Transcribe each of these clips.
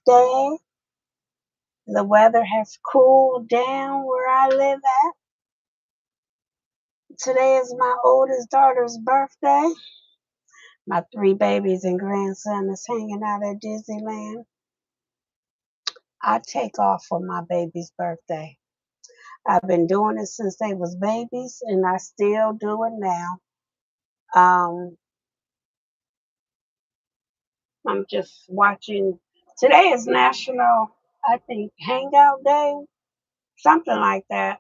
Day. The weather has cooled down where I live at. Today is my oldest daughter's birthday. My three babies and grandson is hanging out at Disneyland. I take off for my baby's birthday. I've been doing it since they was babies, and I still do it now. Um, I'm just watching. Today is National, I think, Hangout Day, something like that.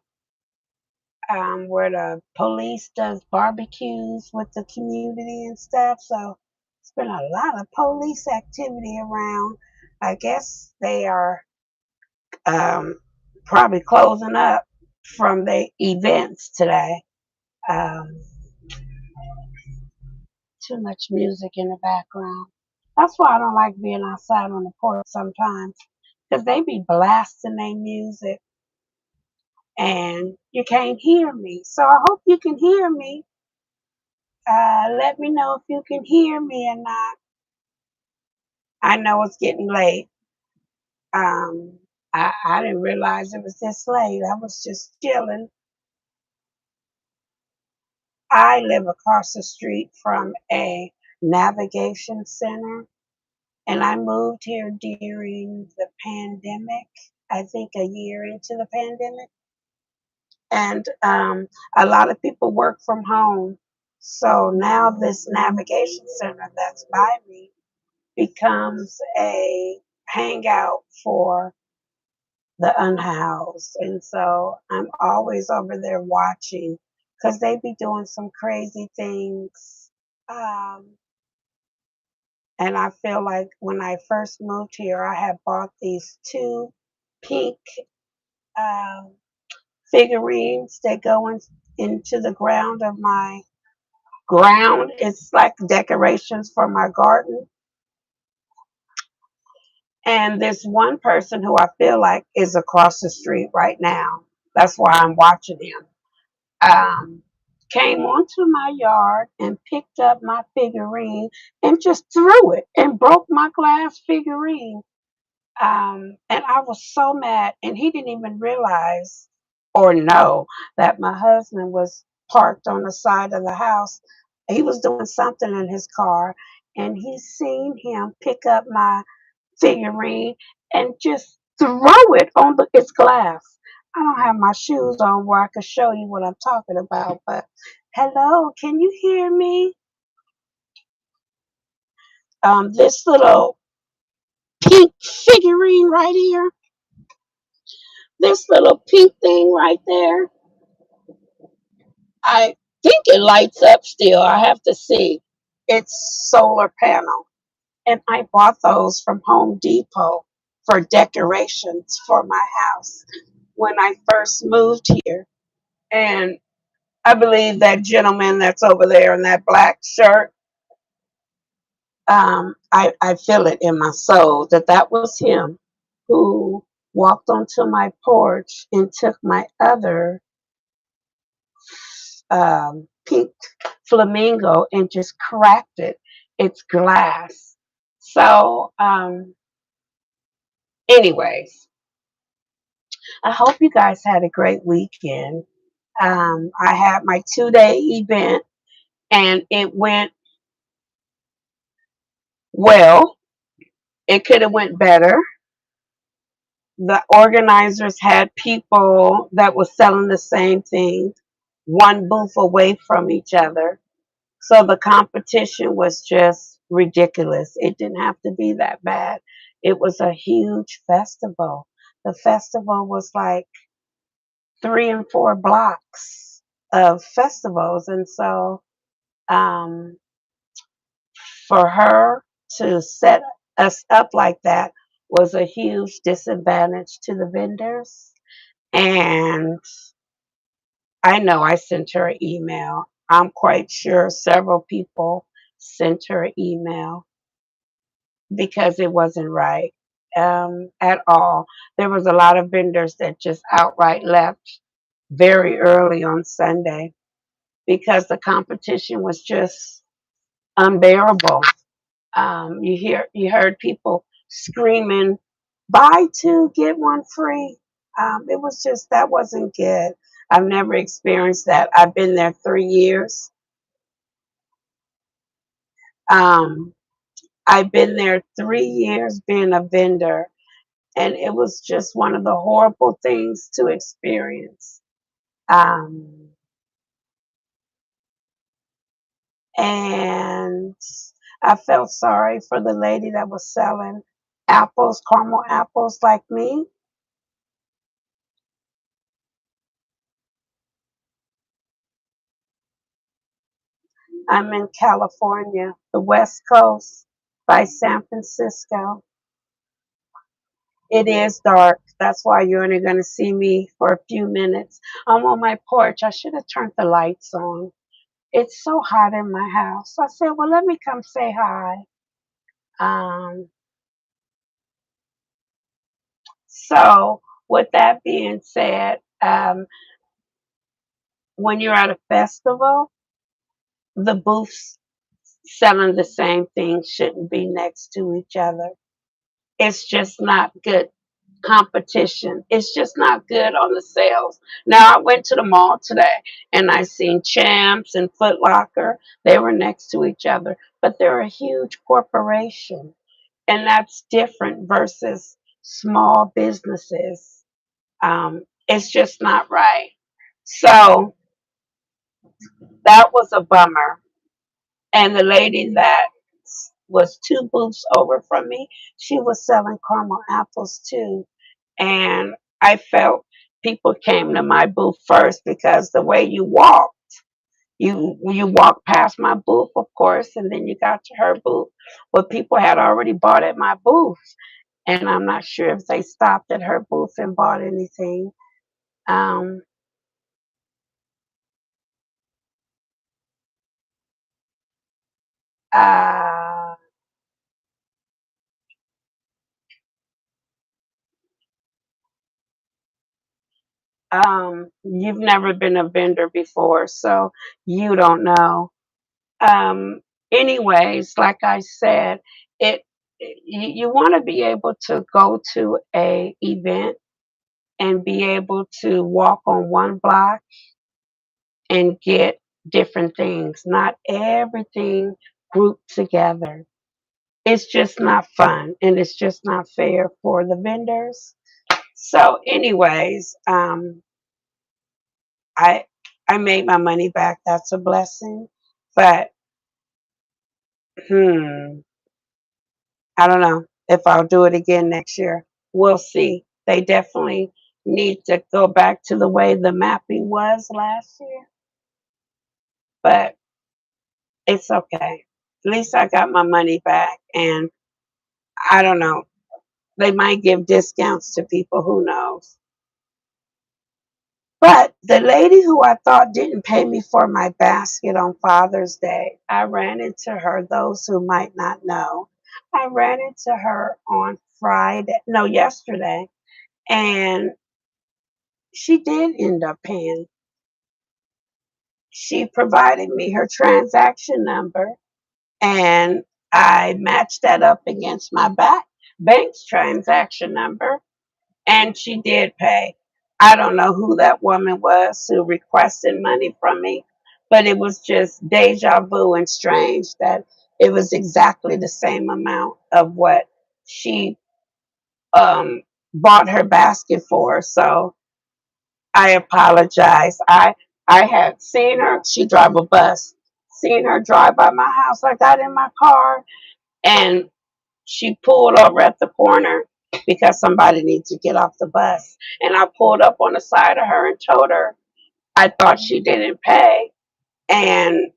Where the police does barbecues with the community and stuff. So it's been a lot of police activity around. I guess they are um, probably closing up from the events today. Um, Too much music in the background. That's why I don't like being outside on the porch sometimes, because they be blasting their music and you can't hear me. So I hope you can hear me. Let me know if you can hear me or not. I know it's getting late. Um, I didn't realize it was this late. I was just chilling. I live across the street from a navigation center, and I moved here during the pandemic. I think a year into the pandemic, and a lot of people work from home. So now this navigation center that's by me becomes a hangout for the unhoused. And so I'm always over there watching because they be doing some crazy things. Um, and I feel like when I first moved here, I had bought these two pink um, figurines that go into the ground of my ground. It's like decorations for my garden. And this one person who I feel like is across the street right now, that's why I'm watching him, came onto my yard and picked up my figurine and just threw it and broke my glass figurine. And I was so mad, and he didn't even realize or know that my husband was parked on the side of the house. He was doing something in his car, and he seen him pick up my figurine and just throw it on its glass. I don't have my shoes on where I could show you what I'm talking about, but hello, can you hear me? This little pink figurine right here, this little pink thing right there, I think it lights up still. I have to see. It's solar panel. And I bought those from Home Depot for decorations for my house when I first moved here. And I believe that gentleman that's over there in that black shirt, I feel it in my soul that that was him who walked onto my porch and took my other pink flamingo and just cracked it. It's glass. So, anyways, I hope you guys had a great weekend. I had my 2-day event and it went well. It could have went better. The organizers had people that were selling the same thing, one booth away from each other. So the competition was just ridiculous. It didn't have to be that bad. It was a huge festival. The festival was like 3 and 4 blocks of festivals. And so um, for her to set us up like that was a huge disadvantage to the vendors. And I know I sent her an email. I'm quite sure several people sent her an email because it wasn't right at all. There was a lot of vendors that just outright left very early on Sunday because the competition was just unbearable. You heard people screaming, buy two, get one free. It was just, that wasn't good. I've never experienced that. I've been there 3 years. Um, I've been there 3 years being a vendor, and it was just one of the horrible things to experience. Um, and I felt sorry for the lady that was selling apples, caramel apples like me. I'm in California, the West Coast by San Francisco. It is dark. That's why you're only going to see me for a few minutes. I'm on my porch. I should have turned the lights on. It's so hot in my house. I said, well, let me come say hi. Um, so, with that being said, when you're at a festival, the booths selling the same thing shouldn't be next to each other. It's just not good competition. It's just not good on the sales. Now I went to the mall today and I seen Champs and Foot Locker. They were next to each other, but they're a huge corporation, and that's different versus small businesses. It's just not right. So that was a bummer. And the lady that was two booths over from me, she was selling caramel apples too. And I felt people came to my booth first because the way you walk, you walk past my booth, of course, and then you got to her booth. But people had already bought at my booth, and I'm not sure if they stopped at her booth and bought anything. Um, uh, you've never been a vendor before, so you don't know. Um, Anyways, like I said, it you want to be able to go to a event and be able to walk on one block and get different things, not everything grouped together. It's just not fun, and it's just not fair for the vendors. So, anyways, I I made my money back. That's a blessing, but hmm. I don't know if I'll do it again next year. We'll see. They definitely need to go back to the way the mapping was last year, but it's okay. At least I got my money back, and I don't know. They might give discounts to people, who knows. But the lady who I thought didn't pay me for my basket on Father's Day, I ran into her. Those who might not know, I ran into her on Friday, no, yesterday, and she did end up paying. She provided me her transaction number, and I matched that up against my bank's transaction number, and she did pay. I don't know who that woman was who requested money from me, but it was just deja vu and strange that it was exactly the same amount of what she um, bought her basket for. So I apologize. I had seen her. She drive a bus. Seen her drive by my house. I got in my car and she pulled over at the corner because somebody needs to get off the bus. And I pulled up on the side of her and told her I thought she didn't pay. And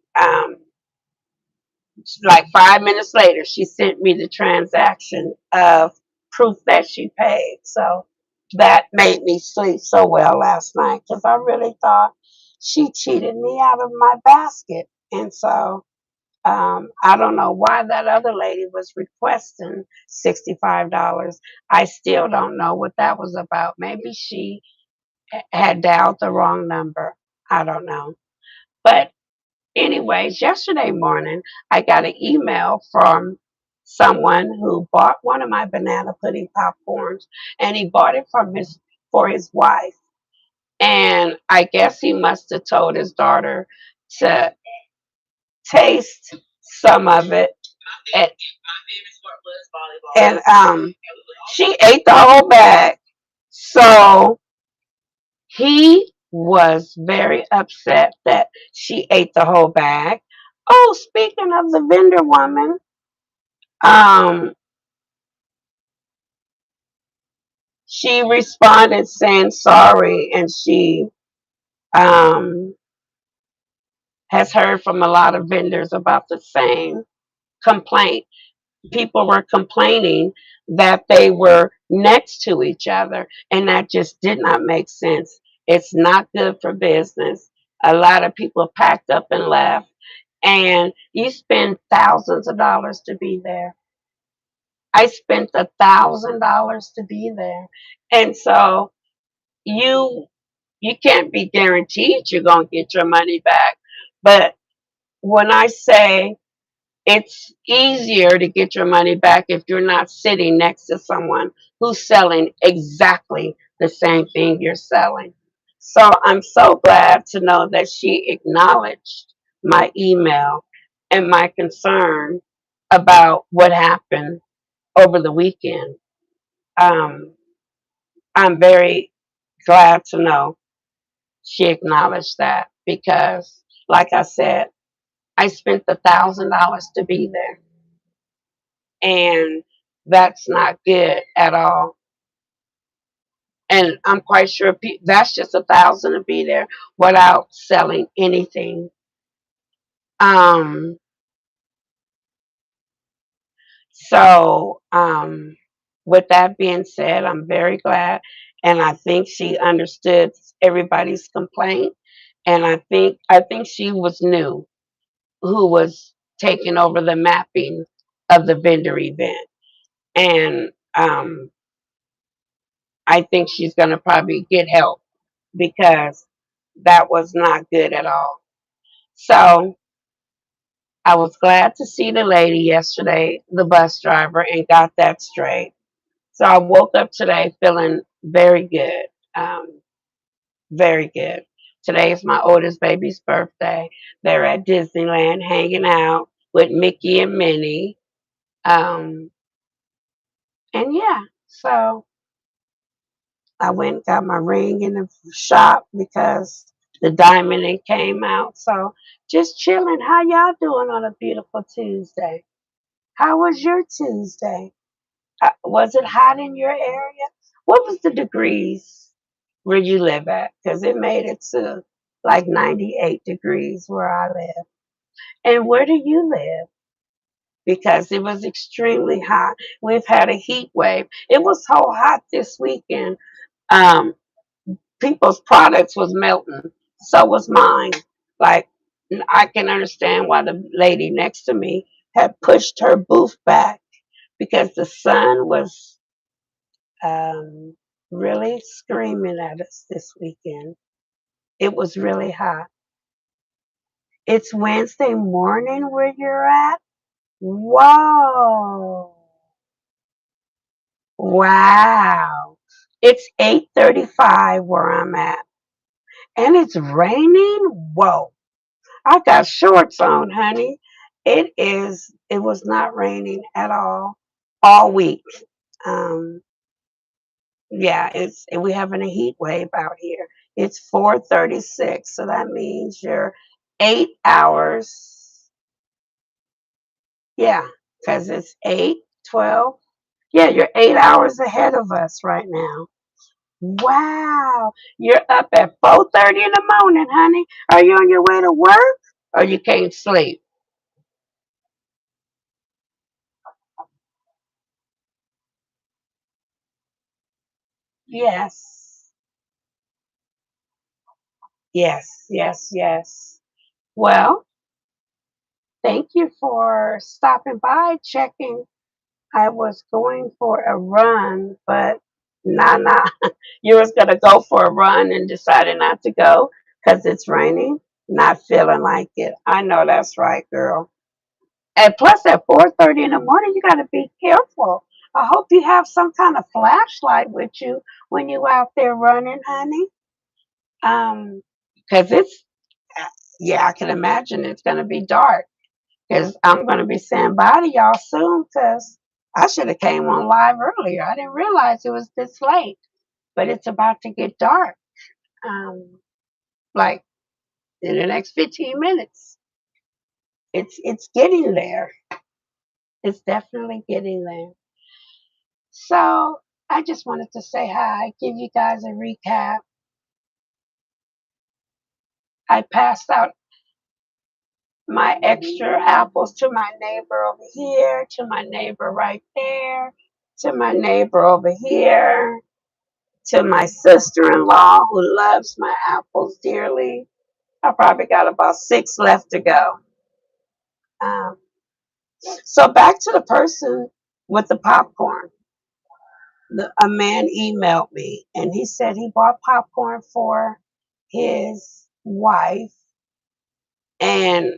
like 5 minutes later, she sent me the transaction of proof that she paid. So that made me sleep so well last night because I really thought she cheated me out of my basket. And so I don't know why that other lady was requesting $65. I still don't know what that was about. Maybe she had dialed the wrong number. I don't know. But anyways, yesterday morning, I got an email from someone who bought one of my banana pudding popcorns, and he bought it for his wife. And I guess he must have told his daughter to taste some of it. And, and she ate the whole bag. So he was very upset that she ate the whole bag. Oh, speaking of the vendor woman, um, she responded saying sorry, and she um, has heard from a lot of vendors about the same complaint. People were complaining that they were next to each other, and that just did not make sense. It's not good for business. A lot of people packed up and left, and you spend thousands of dollars to be there. I spent $1,000 to be there, and so you you can't be guaranteed you're gonna get your money back. But when I say it's easier to get your money back if you're not sitting next to someone who's selling exactly the same thing you're selling. So I'm so glad to know that she acknowledged my email and my concern about what happened over the weekend. Um, I'm very glad to know she acknowledged that because, like I said, I spent $1,000 to be there, and that's not good at all. And I'm quite sure that's just 1,000 to be there without selling anything. Um, so, with that being said, I'm very glad, and I think she understood everybody's complaint, and I think she was new who was taking over the mapping of the vendor event, and I think she's going to probably get help because that was not good at all. So I was glad to see the lady yesterday, the bus driver, and got that straight. So I woke up today feeling very good, um, very good. Today is my oldest baby's birthday. They're at Disneyland hanging out with Mickey and Minnie. Um, and yeah, so I went and got my ring in the shop because the diamond it came out. So just chilling. How y'all doing on a beautiful Tuesday? How was your Tuesday? Was it hot in your area? What was the degrees where you live at? Because it made it to like 98 degrees where I live. And where do you live? Because it was extremely hot. We've had a heat wave. It was so hot this weekend. Um, People's products was melting. So was mine. Like I can understand why the lady next to me had pushed her booth back because the sun was um, really screaming at us this weekend. It was really hot. It's Wednesday morning where you're at. Whoa! Wow! It's 8:35 where I'm at, and it's raining. Whoa! I got shorts on, honey. It was not raining at all week. Um, yeah, we having a heat wave out here. It's 4:36, so that means you're 8 hours. Yeah, because it's 8:12. Yeah, you're 8 hours ahead of us right now. Wow, you're up at 4:30 in the morning, honey. Are you on your way to work, or you can't sleep? Yes. Yes, yes, yes. Well, thank you for stopping by, checking. I was going for a run, but nah. You was gonna go for a run and decided not to go because it's raining. Not feeling like it. I know that's right, girl. And plus, at 4:30 in the morning, you got to be careful. I hope you have some kind of flashlight with you when you out there running, honey. Because it's yeah, I can imagine it's gonna be dark. Because I'm gonna be saying bye to y'all soon. Because I should have came on live earlier. I didn't realize it was this late. But it's about to get dark. Like in the next 15 minutes. It's getting there. It's definitely getting there. So I just wanted to say hi, give you guys a recap. I passed out my extra apples to my neighbor over here, to my neighbor right there, to my neighbor over here, to my sister-in-law who loves my apples dearly. I probably got about 6 left to go. Um, so back to the person with the popcorn. A man emailed me and he said he bought popcorn for his wife, and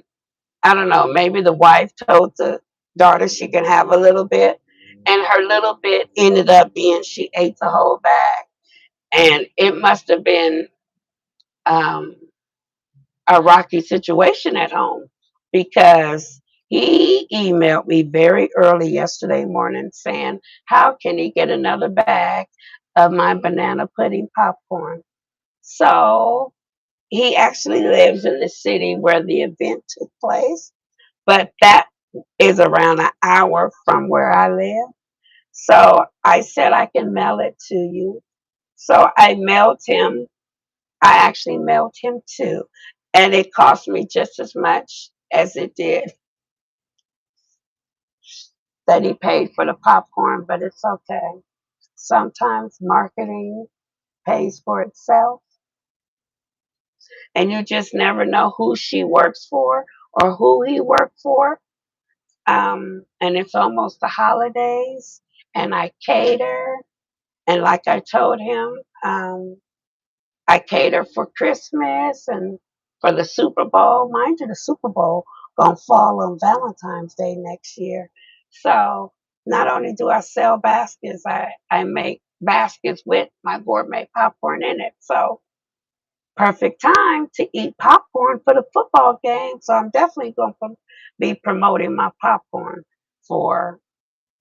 I don't know, maybe the wife told the daughter she can have a little bit, and her little bit ended up being she ate the whole bag. And it must have been um, a rocky situation at home because he emailed me very early yesterday morning saying, how can he get another bag of my banana pudding popcorn? So he actually lives in the city where the event took place, but that is around an hour from where I live. So I said I can mail it to you. So I mailed him. I actually mailed him two, and it cost me just as much as it did that he paid for the popcorn, but it's okay. Sometimes marketing pays for itself, and you just never know who she works for or who he worked for. And it's almost the holidays, and I cater. And like I told him, I cater for Christmas and for the Super Bowl. Mind you, the Super Bowl gonna fall on Valentine's Day next year. So not only do I sell baskets, I make baskets with my gourmet popcorn in it. So perfect time to eat popcorn for the football game. So I'm definitely going to be promoting my popcorn for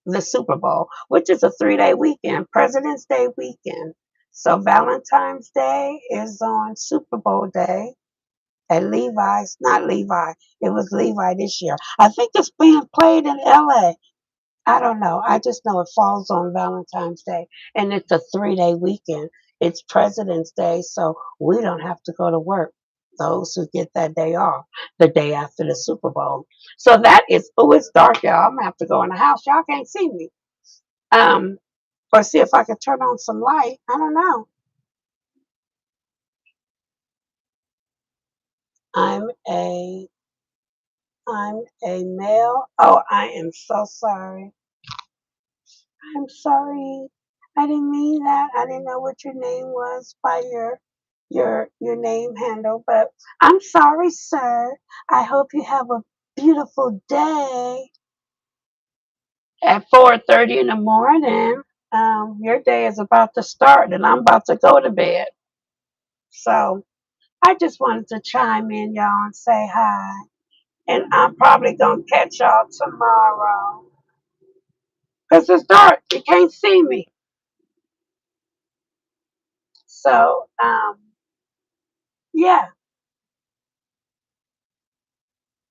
the Super Bowl, which is a 3-day weekend, President's Day weekend. So Valentine's Day is on Super Bowl day at Levi's, not Levi, it was Levi this year. I think it's being played in LA. I don't know. I just know it falls on Valentine's Day and it's a 3-day weekend. It's President's Day, so we don't have to go to work. Those who get that day off, the day after the Super Bowl. So that is, oh, it's dark, y'all. I'm gonna have to go in the house. Y'all can't see me. Um, or see if I can turn on some light. I don't know. I'm a I'm a male. Oh, I am so sorry. I'm sorry. I didn't mean that. I didn't know what your name was by your name handle, but I'm sorry, sir. I hope you have a beautiful day. At 4:30 in the morning, your day is about to start, and I'm about to go to bed. So I just wanted to chime in, y'all, and say hi. And I'm probably gonna catch y'all tomorrow because it's dark. You can't see me. So yeah.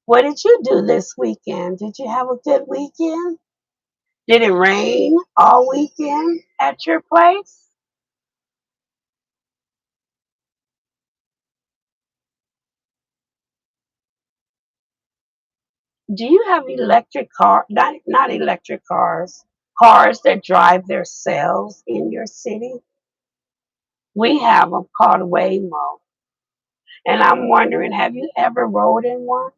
What did you do this weekend? Did you have a good weekend? Did it rain all weekend at your place? Do you have electric car? Not electric cars. Cars that drive themselves in your city. We have them called Waymo, and I'm wondering, have you ever rode in one?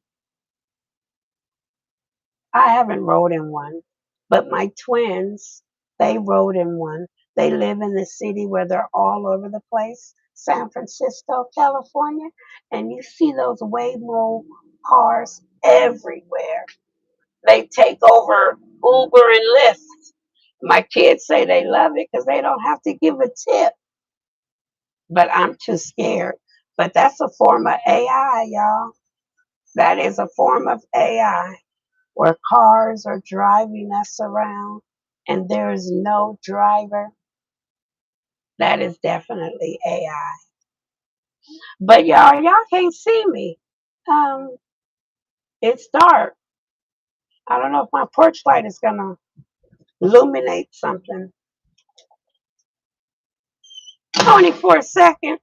I haven't rode in one, but my twins, they rode in one. They live in the city where they're all over the place, San Francisco, California, and you see those Waymo cars everywhere. They take over Uber and Lyft. My kids say they love it because they don't have to give a tip, but I'm too scared. But that's a form of AI, y'all. That is a form of AI where cars are driving us around and there is no driver. That is definitely AI. But y'all can't see me. Um, it's dark. I don't know if my porch light is gonna illuminate something. Only for a second.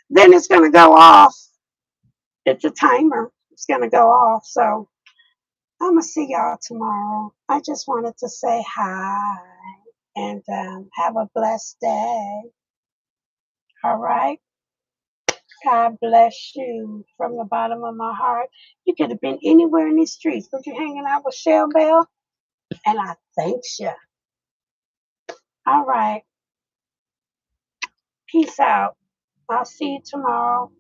Then it's gonna go off. It's a timer. It's gonna go off. So I'm gonna see y'all tomorrow. I just wanted to say hi and have a blessed day. All right. God bless you from the bottom of my heart. You could have been anywhere in these streets, but you're hanging out with Shell Bell, and I thanks you. All right. Peace out. I'll see you tomorrow.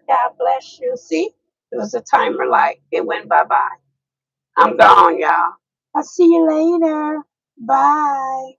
God bless you. See, it was a timer light. It went bye bye. I'm gone, y'all. I'll see you later. Bye.